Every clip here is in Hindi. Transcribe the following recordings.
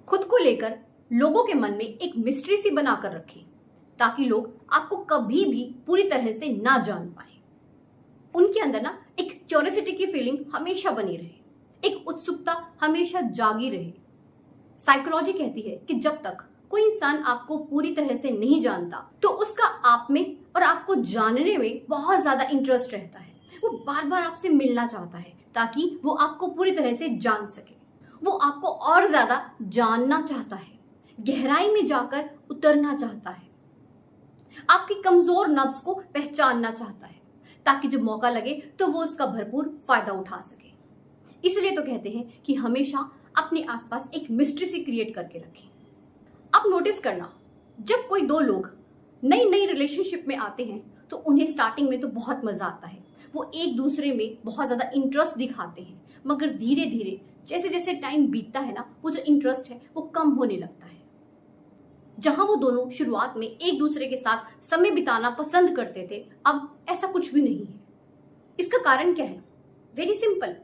खुद को लेकर लोगों के मन में एक मिस्ट्री सी बनाकर रखें ताकि लोग आपको कभी भी पूरी तरह से ना जान पाए। उनके अंदर ना एक क्यूरियोसिटी की फीलिंग हमेशा बनी रहे, एक उत्सुकता हमेशा जागी रहे। साइकोलॉजी कहती है कि जब तक कोई इंसान आपको पूरी तरह से नहीं जानता तो उसका आप में और आपको जानने में बहुत ज्यादा इंटरेस्ट रहता है। वो बार बार आपसे मिलना चाहता है ताकि वो आपको पूरी तरह से जान सके। वो आपको और ज्यादा जानना चाहता है, गहराई में जाकर उतरना चाहता है, आपकी कमजोर नब्ज को पहचानना चाहता है ताकि जब मौका लगे तो वो उसका भरपूर फायदा उठा सके। इसलिए तो कहते हैं कि हमेशा अपने आसपास एक मिस्ट्री सी क्रिएट करके रखें। आप नोटिस करना, जब कोई दो लोग नई नई रिलेशनशिप में आते हैं तो उन्हें स्टार्टिंग में तो बहुत मजा आता है, वो एक दूसरे में बहुत ज्यादा इंटरेस्ट दिखाते हैं, मगर धीरे धीरे जैसे जैसे टाइम बीतता है ना, वो जो इंटरेस्ट है वो कम होने लगता है। जहां वो दोनों शुरुआत में एक दूसरे के साथ समय बिताना पसंद करते थे, अब ऐसा कुछ भी नहीं है। इसका कारण क्या है? वेरी सिंपल,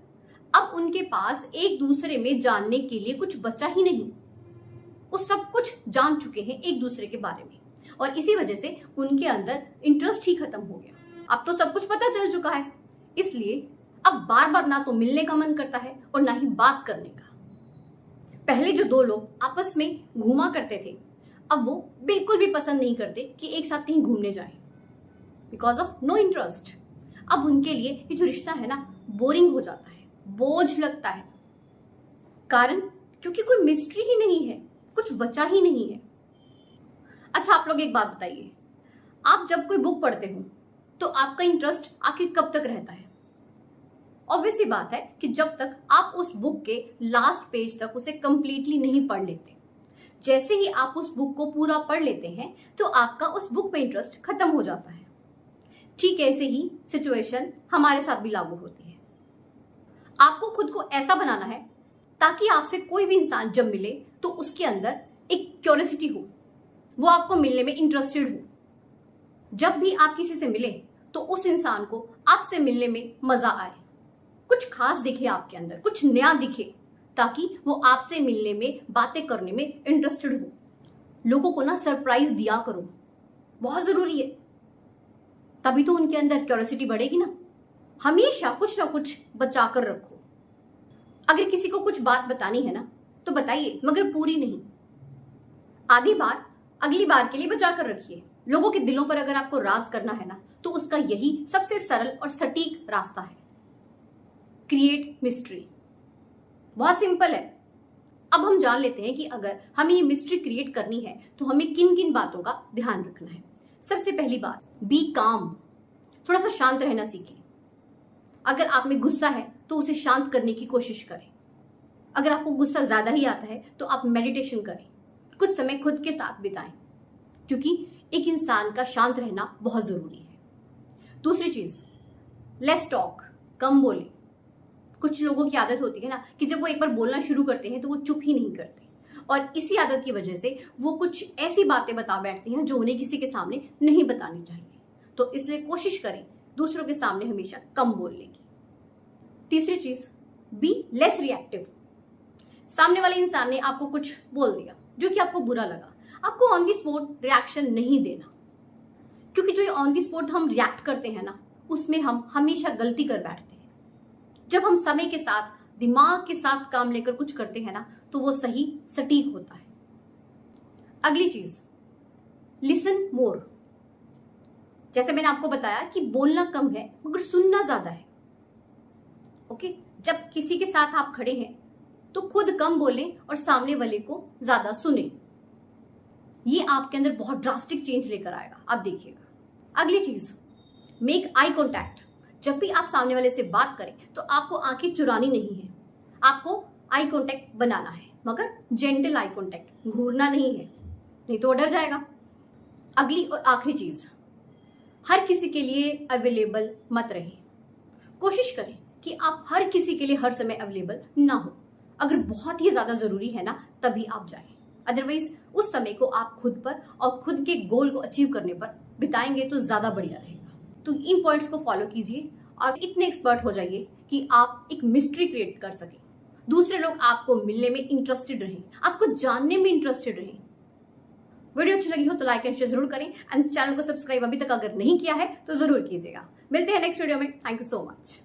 अब उनके पास एक दूसरे में जानने के लिए कुछ बचा ही नहीं। वो सब कुछ जान चुके हैं एक दूसरे के बारे में और इसी वजह से उनके अंदर इंटरेस्ट ही खत्म हो गया। अब तो सब कुछ पता चल चुका है, इसलिए अब बार बार ना तो मिलने का मन करता है और ना ही बात करने का। पहले जो दो लोग आपस में घूमा करते थे, अब वो बिल्कुल भी पसंद नहीं करते कि एक साथ कहीं घूमने जाएं, बिकॉज ऑफ नो इंटरेस्ट। अब उनके लिए ये जो रिश्ता है ना, बोरिंग हो जाता है, बोझ लगता है। कारण क्योंकि कोई मिस्ट्री ही नहीं है, कुछ बचा ही नहीं है। अच्छा, आप लोग एक बात बताइए, आप जब कोई बुक पढ़ते हो तो आपका इंटरेस्ट आखिर कब तक रहता है? ऑब्वियस सी बात है कि जब तक आप उस बुक के लास्ट पेज तक उसे कंप्लीटली नहीं पढ़ लेते। जैसे ही आप उस बुक को पूरा पढ़ लेते हैं तो आपका उस बुक पे इंटरेस्ट खत्म हो जाता है। ठीक ऐसे ही सिचुएशन हमारे साथ भी लागू होती है। आपको खुद को ऐसा बनाना है ताकि आपसे कोई भी इंसान जब मिले तो उसके अंदर एक क्यूरियोसिटी हो, वो आपको मिलने में इंटरेस्टेड हो। जब भी आप किसी से मिले तो उस इंसान को आपसे मिलने में मजा आए, कुछ खास दिखे आपके अंदर, कुछ नया दिखे, ताकि वो आपसे मिलने में, बातें करने में इंटरेस्टेड हो। लोगों को ना सरप्राइज दिया करो, बहुत जरूरी है, तभी तो उनके अंदर क्यूरियोसिटी बढ़ेगी ना। हमेशा कुछ ना कुछ बचा कर रखो। अगर किसी को कुछ बात बतानी है ना तो बताइए, मगर पूरी नहीं। आधी बार अगली बार के लिए बचा कर रखिए। लोगों के दिलों पर अगर आपको राज करना है ना तो उसका यही सबसे सरल और सटीक रास्ता है, क्रिएट मिस्ट्री। बहुत सिंपल है। अब हम जान लेते हैं कि अगर हमें ये मिस्ट्री क्रिएट करनी है तो हमें किन किन बातों का ध्यान रखना है। सबसे पहली बात, बी काम। थोड़ा सा शांत रहना सीखें। अगर आप में गुस्सा है तो उसे शांत करने की कोशिश करें। अगर आपको गुस्सा ज्यादा ही आता है तो आप मेडिटेशन करें, कुछ समय खुद के साथ बिताएं, क्योंकि एक इंसान का शांत रहना बहुत जरूरी है। दूसरी चीज, लेस टॉक, कम बोलें। कुछ लोगों की आदत होती है ना कि जब वो एक बार बोलना शुरू करते हैं तो वो चुप ही नहीं करते, और इसी आदत की वजह से वो कुछ ऐसी बातें बता बैठते हैं जो उन्हें किसी के सामने नहीं बतानी चाहिए। तो इसलिए कोशिश करें दूसरों के सामने हमेशा कम बोलने की। तीसरी चीज, बी लेस रिएक्टिव। सामने वाले इंसान ने आपको कुछ बोल दिया जो कि आपको बुरा लगा, आपको ऑन दी स्पॉट रिएक्शन नहीं देना, क्योंकि जो ऑन दी स्पॉट हम रिएक्ट करते हैं ना, उसमें हम हमेशा गलती कर बैठते हैं। जब हम समय के साथ, दिमाग के साथ काम लेकर कुछ करते हैं ना तो वो सही सटीक होता है। अगली चीज, लिसन मोर। जैसे मैंने आपको बताया कि बोलना कम है मगर सुनना ज्यादा है। ओके, जब किसी के साथ आप खड़े हैं तो खुद कम बोलें और सामने वाले को ज्यादा सुने। ये आपके अंदर बहुत ड्रास्टिक चेंज लेकर आएगा, आप देखिएगा। अगली चीज, मेक आई कॉन्टैक्ट। जब भी आप सामने वाले से बात करें तो आपको आंखें चुरानी नहीं है, आपको आई कॉन्टैक्ट बनाना है, मगर जेंटल आई कॉन्टैक्ट, घूरना नहीं है, नहीं तो वो डर जाएगा। अगली और आखिरी चीज, हर किसी के लिए अवेलेबल मत रहें। कोशिश करें कि आप हर किसी के लिए हर समय अवेलेबल ना हो। अगर बहुत ही ज्यादा जरूरी है ना तभी आप जाएं, अदरवाइज उस समय को आप खुद पर और खुद के गोल को अचीव करने पर बिताएंगे तो ज्यादा बढ़िया रहेगा। तो इन पॉइंट्स को फॉलो कीजिए और इतने एक्सपर्ट हो जाइए कि आप एक मिस्ट्री क्रिएट कर सकें। दूसरे लोग आपको मिलने में इंटरेस्टेड रहें, आपको जानने में इंटरेस्टेड रहें। वीडियो अच्छी लगी हो तो लाइक एंड शेयर जरूर करें एंड चैनल को सब्सक्राइब अभी तक अगर नहीं किया है तो जरूर कीजिएगा। मिलते हैं नेक्स्ट वीडियो में। Thank you so much.